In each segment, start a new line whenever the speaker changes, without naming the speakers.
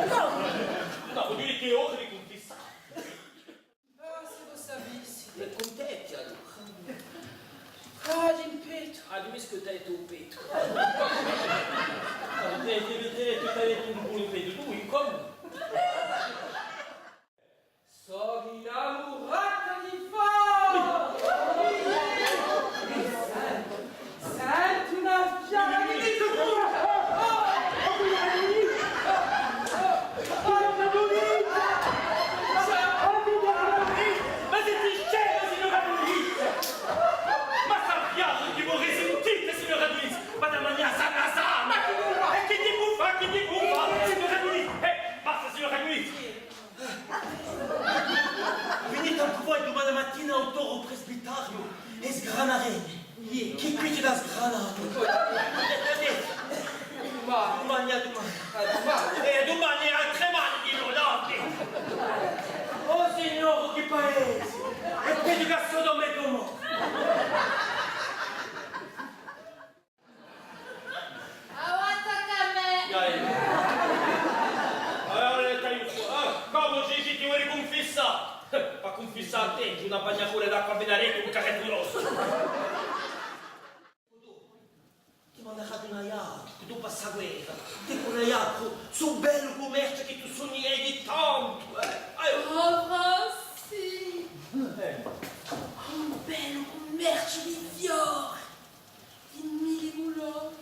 No, vuol dire che ora li confissa.
Ah, se lo sapessi.
Le contenti allora.
Ah, d'impeto.
Ah, dimmi che te tu peto. Tu hai un peto, tu come?
Sono innamorata di Fo! Senti una fiamma che mi tocca!
Ma siete scema, signora Luisa! Ma sappiamo che voi sentite, signora Luisa! Ma da mangiare sana sana! E che ti buffa, signora Luisa! Basta, signora Luisa! Venite anche voi domani mattina al toro presbitario e sgranarete. Che qui ti da sgranare? Domani a domani. E domani a tremare di lodate. Oh signore, che paese! E poi di cazzo me come? Come ci ti vuoi riconfissare? Ma confissare a te, una bagnatura d'acqua a venare con un carretto rosso. Ti manda a una iaca, che tu passa guerra. Ti con una iaca, su bello commercio che tu sogni di tanto.
Oh, sì. Un bello commercio di fiori, di mille couleurs.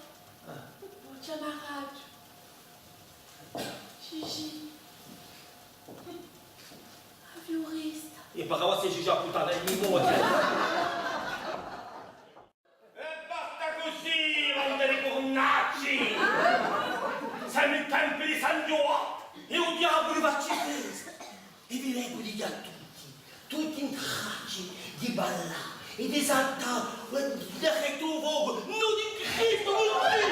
Mon camarade, Gigi, un fiorista.
E parlava se Gigi a puttana di moglie. E basta così, bande di cornacci! Siamo in tempi di San Giovanni e un diavolo va ci presa. E vi leggo di a tutti in tracci di balla e di salta, di retto vogo, non di Cristo, non di